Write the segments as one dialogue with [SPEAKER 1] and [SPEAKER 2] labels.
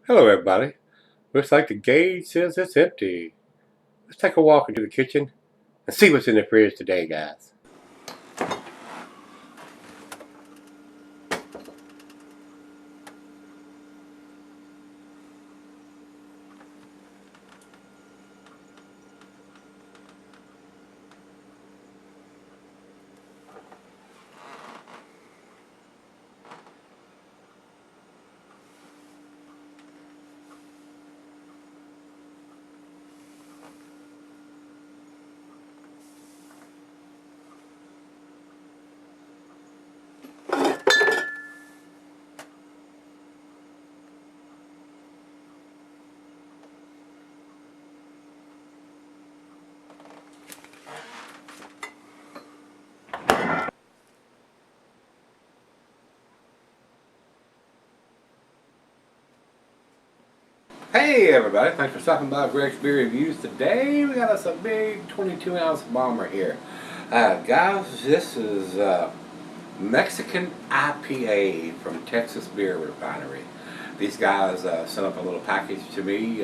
[SPEAKER 1] Hello everybody. Looks like the gauge says it's empty. Let's take a walk into the kitchen and see what's in the fridge today, guys. Hey everybody, thanks for stopping by Gregsbeerreviews. Today we got us a big 22-ounce bomber here. Guys, this is Mexican IPA from Texas Beer Refinery. These guys sent up a little package to me.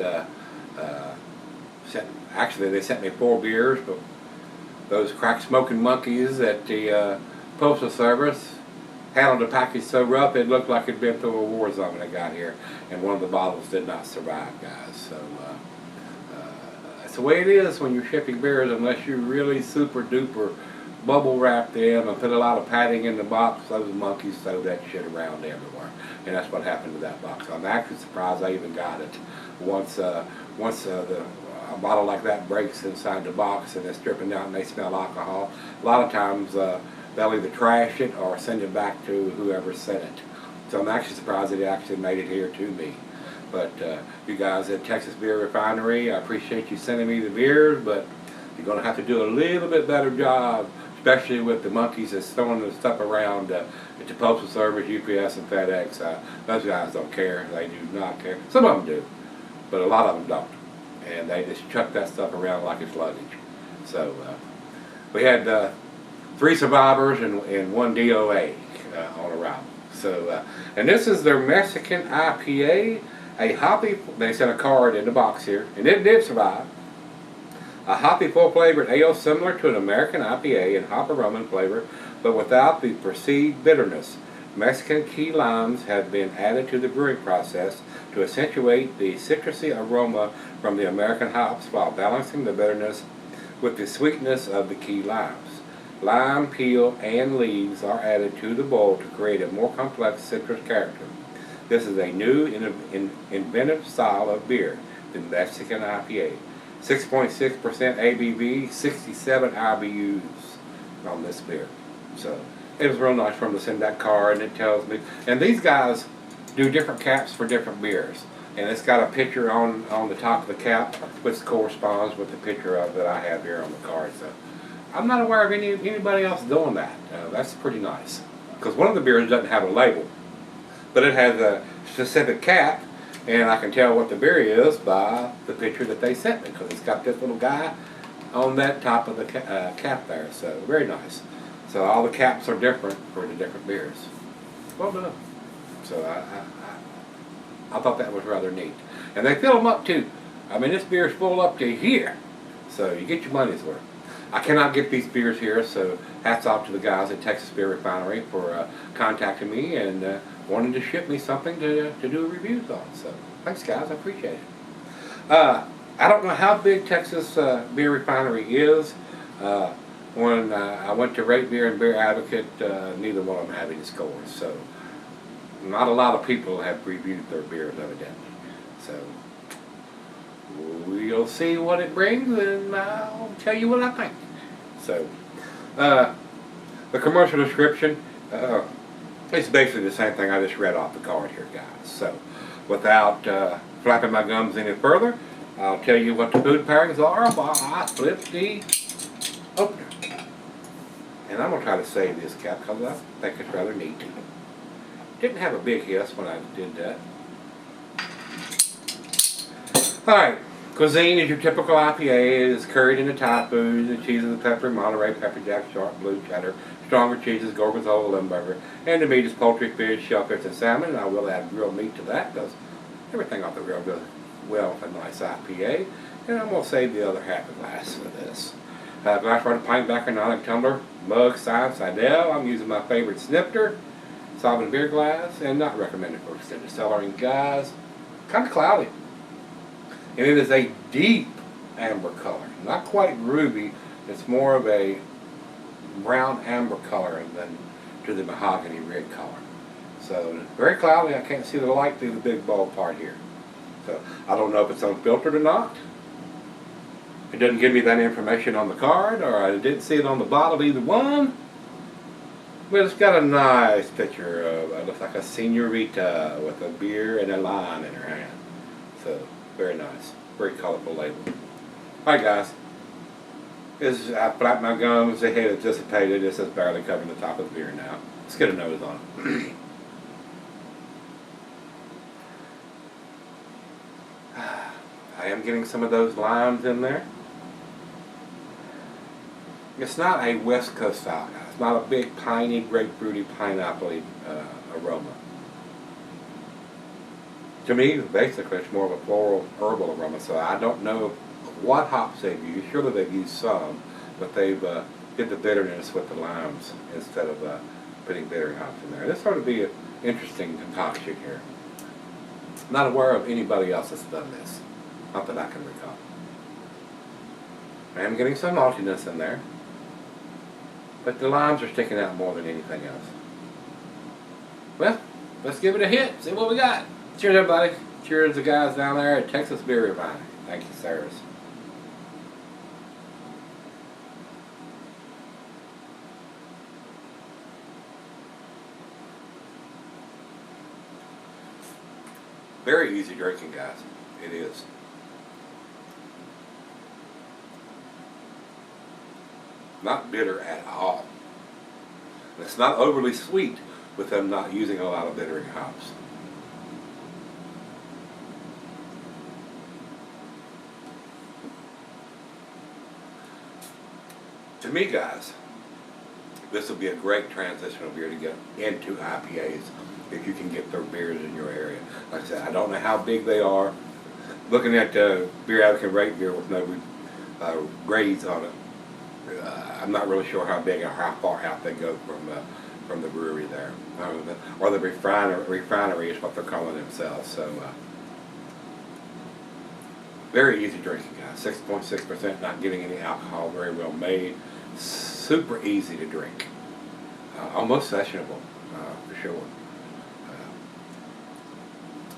[SPEAKER 1] Actually, they sent me 4 beers, but those crack-smoking monkeys at the Postal Service handled the package so rough it looked like it'd been through a war zone when it got here, and one of the bottles did not survive, guys. So that's the way it is when you're shipping beers, unless you really super duper bubble wrap them and put a lot of padding in the box. Those monkeys throw that shit around everywhere, and that's what happened to that box. I'm actually surprised I even got it. Once a bottle like that breaks inside the box and it's dripping out and they smell alcohol, a lot of times they'll either trash it or send it back to whoever sent it. So I'm actually surprised that it actually made it here to me. But you guys at Texas Beer Refinery, I appreciate you sending me the beers, but you're going to have to do a little bit better job, especially with the monkeys that's throwing the stuff around at the Postal Service, UPS, and FedEx. Those guys don't care. They do not care. Some of them do, but a lot of them don't. And they just chuck that stuff around like it's luggage. So we had 3 survivors and 1 DOA on arrival. So, and this is their Mexican IPA, a hoppy. They sent a card in the box here, and it did survive. A hoppy, full-flavored ale similar to an American IPA in hop aroma and flavor, but without the perceived bitterness. Mexican key limes have been added to the brewing process to accentuate the citrusy aroma from the American hops while balancing the bitterness with the sweetness of the key limes. Lime, peel, and leaves are added to the bowl to create a more complex citrus character. This is a new, inventive style of beer, the Mexican IPA. 6.6% ABV, 67 IBUs on this beer. So it was real nice for them to send that card, and it tells me. And these guys do different caps for different beers. And it's got a picture on the top of the cap, which corresponds with the picture of that I have here on the card. So I'm not aware of anybody else doing that. That's pretty nice. Because one of the beers doesn't have a label, but it has a specific cap, and I can tell what the beer is by the picture that they sent me, because it's got this little guy on that top of the cap there. So very nice. So all the caps are different for the different beers. Well done. So I thought that was rather neat. And they fill them up too. I mean, this beer is full up to here. So you get your money's worth. I cannot get these beers here, so hats off to the guys at Texas Beer Refinery for contacting me and wanting to ship me something to do reviews on. So thanks, guys. I appreciate it. I don't know how big Texas Beer Refinery is. When I went to Rate Beer and Beer Advocate, neither one of them had any scores. So not a lot of people have reviewed their beers, evidently. So we'll see what it brings, and I'll tell you what I think. So the commercial description, it's basically the same thing I just read off the card here, guys. So without flapping my gums any further, I'll tell you what the food pairings are while I flip the opener. And I'm going to try to save this cap because I think it's rather neat. Didn't have a big hiss when I did that. Alright, cuisine is your typical IPA. It's curried in the Thai food, the cheeses, the pepper, Monterey, pepper jack, sharp, blue cheddar, stronger cheeses, gorgonzola, Limburger, and the meat is poultry, fish, shellfish, and salmon. And I will add grilled meat to that because Everything off the grill goes well with a nice IPA. And I'm going to save the other half a glass for this. Glass for the pint, backer, non tumbler, mug, size, Sidell. I'm using my favorite snifter, solvent beer glass, and not recommended for extended cellaring. Guys, kind of cloudy. And it is a deep amber color. Not quite ruby. It's more of a brown amber color than to the mahogany red color. So it's very cloudy. I can't see the light through the big bulb part here. So I don't know if it's unfiltered or not. It doesn't give me that information on the card, or I didn't see it on the bottle, either one. But it's got a nice picture of, it looks like a senorita with a beer and a lime in her hand. So, very nice. Very colorful label. Alright guys. I flapped my gums, the head is dissipated, this is barely covering the top of the beer now. Let's get a nose on it. I am getting some of those limes in there. It's not a West Coast style, guys. It's not a big piney, grapefruity, pineapple aroma. To me, basically, it's more of a floral, herbal aroma. So I don't know what hops they've used. Surely they've used some, but they've did the bitterness with the limes instead of putting bitter hops in there. This sort of be an interesting concoction here. Not aware of anybody else that's done this. Not that I can recall. I am getting some maltiness in there. But the limes are sticking out more than anything else. Well, let's give it a hit. See what we got. Cheers, everybody. Cheers, the guys down there at Texas Beer Refinery. Thank you, sirs. Very easy drinking, guys. It is. Not bitter at all. It's not overly sweet with them not using a lot of bittering hops. To me, guys, this will be a great transitional beer to get into IPAs if you can get their beers in your area. Like I said, I don't know how big they are. Looking at the beer advocate rate beer with no grades on it, I'm not really sure how big or how far out they go from the brewery there, or the refinery is what they're calling themselves. So very easy drinking, guys. 6.6%, not getting any alcohol. Very well made. Super easy to drink. Almost sessionable, for sure.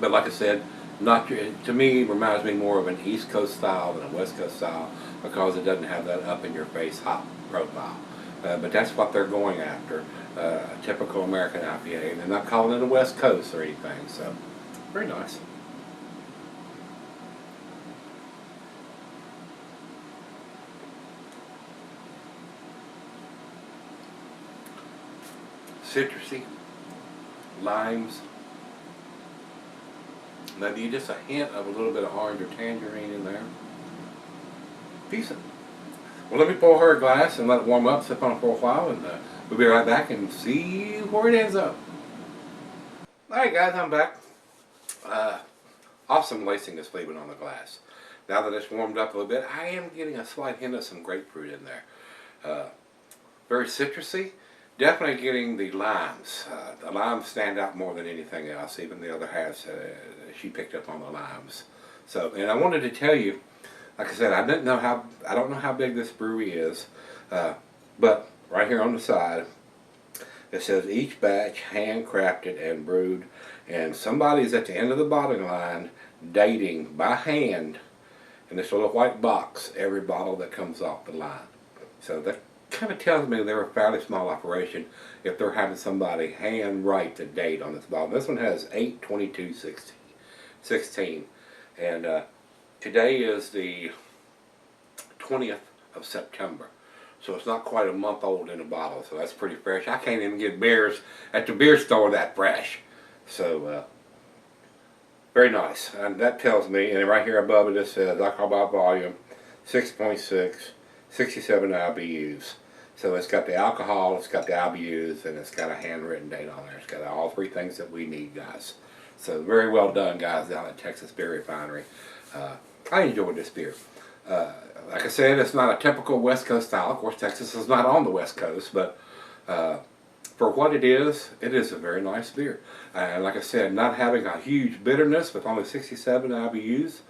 [SPEAKER 1] But like I said, not to me reminds me more of an East Coast style than a West Coast style, because it doesn't have that up in your face hop profile. But that's what they're going after, a typical American IPA. They're not calling it a West Coast or anything, so very nice. Citrusy, limes, maybe just a hint of a little bit of orange or tangerine in there. Decent. Well, let me pour her a glass and let it warm up, sip on it for a while, and we'll be right back and see where it ends up. Alright guys, I'm back. Awesome lacing that's leaving on the glass. Now that it's warmed up a little bit, I am getting a slight hint of some grapefruit in there. Very citrusy. Definitely getting the limes. The limes stand out more than anything else. Even the other halves, she picked up on the limes. So, and I wanted to tell you, like I said, I don't know how big this brewery is, but right here on the side, it says each batch handcrafted and brewed, and somebody's at the end of the bottling line dating by hand in this little white box every bottle that comes off the line. So that kind of tells me they're a fairly small operation if they're having somebody hand write the date on this bottle. This one has 8/22/16, and today is the 20th of September, so it's not quite a month old in a bottle, so that's pretty fresh. I can't even get beers at the beer store that fresh. So very nice, and that tells me, and right here above it, it says alcohol by volume 6.6, 67 IBUs. So it's got the alcohol, it's got the IBUs, and it's got a handwritten date on there. It's got all three things that we need, guys. So very well done, guys, down at Texas Beer Refinery. I enjoyed this beer. Like I said, it's not a typical West Coast style. Of course, Texas is not on the West Coast, but for what it is a very nice beer. And like I said, not having a huge bitterness with only 67 IBUs,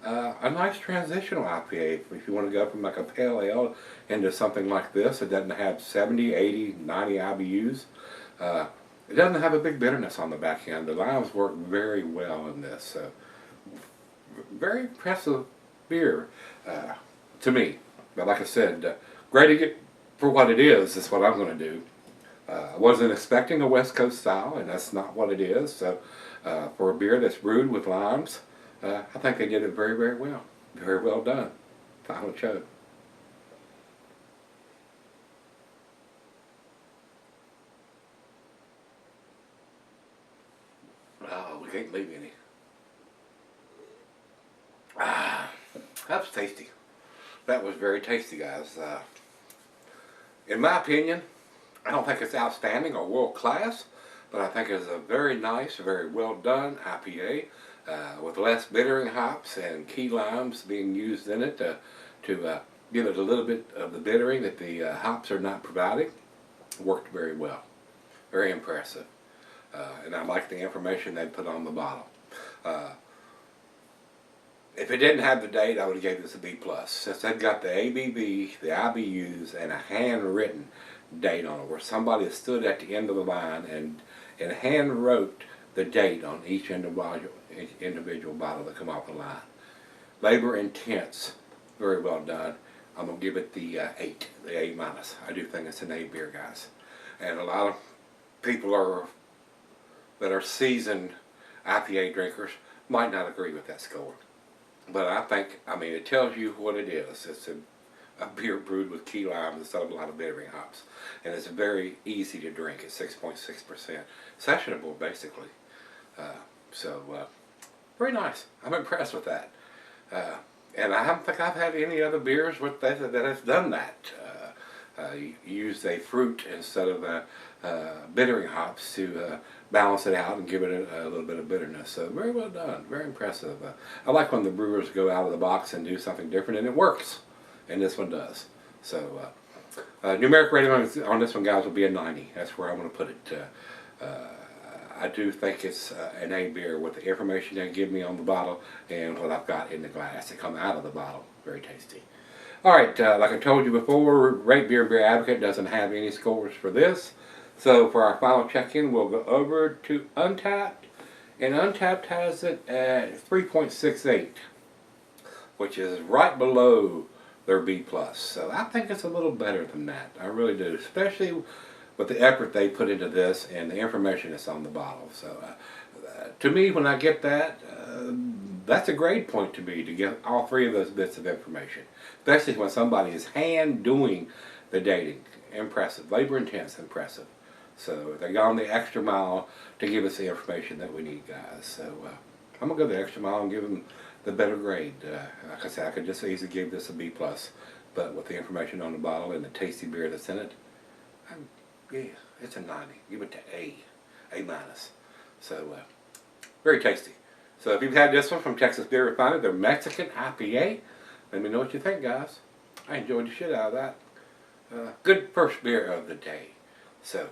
[SPEAKER 1] a nice transitional IPA if you want to go from like a pale ale into something like this. It doesn't have 70, 80, 90 IBUs. It doesn't have a big bitterness on the back end. The limes work very well in this. So very impressive beer to me. But like I said, great to get for what it is what I'm going to do. I wasn't expecting a West Coast style, and that's not what it is. So for a beer that's brewed with limes, I think they did it very, very well. Very well done. Final chug. Oh, we can't leave any. Ah, that was tasty. That was very tasty, guys. In my opinion, I don't think it's outstanding or world class, but I think it's a very nice, very well done IPA with less bittering hops and key limes being used in it to give it a little bit of the bittering that the hops are not providing. Worked very well. Very impressive. And I like the information they put on the bottle. If it didn't have the date, I would have gave this a B+. Since they've got the ABV, the IBUs, and a handwritten date on it, where somebody stood at the end of the line and hand wrote the date on each individual bottle that come off the line. Labor intense, very well done. I'm going to give it the 8, the A-. I do think it's an A beer, guys. And a lot of people that are seasoned IPA drinkers might not agree with that score. But I mean, it tells you what it is. It's a beer brewed with key limes instead of a lot of bittering hops. And it's very easy to drink at 6.6%. Sessionable, basically. Very nice. I'm impressed with that. And I don't think I've had any other beers with that has done that. Used a fruit instead of bittering hops to balance it out and give it a little bit of bitterness. So very well done, very impressive. I like when the brewers go out of the box and do something different, and it works, and this one does. So numeric rating on this one, guys, will be a 90. That's where I'm going to put it. I do think it's an A beer with the information they give me on the bottle and what I've got in the glass that come out of the bottle. Very tasty. Alright, like I told you before, Rate Beer and Beer Advocate doesn't have any scores for this. So for our final check-in, we'll go over to Untapped. And Untapped has it at 3.68, which is right below their B+. So I think it's a little better than that. I really do, especially with the effort they put into this and the information that's on the bottle. So to me, when I get that, that's a grade point to me to get all three of those bits of information, especially when somebody is hand doing the dating. Impressive, labor intense, impressive. So they gone the extra mile to give us the information that we need, guys. So I'm gonna go the extra mile and give them the better grade. Like I said, I could just easily give this a B+, but with the information on the bottle and the tasty beer that's in it, yeah, it's a 90. Give it to A. So very tasty. So if you've had this one from Texas Beer Refinery, their Mexican IPA, let me know what you think, guys. I enjoyed the shit out of that. Good first beer of the day. So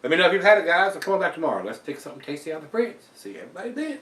[SPEAKER 1] let me know if you've had it, guys. I'll come on back tomorrow. Let's take something tasty out of the fridge. See everybody then.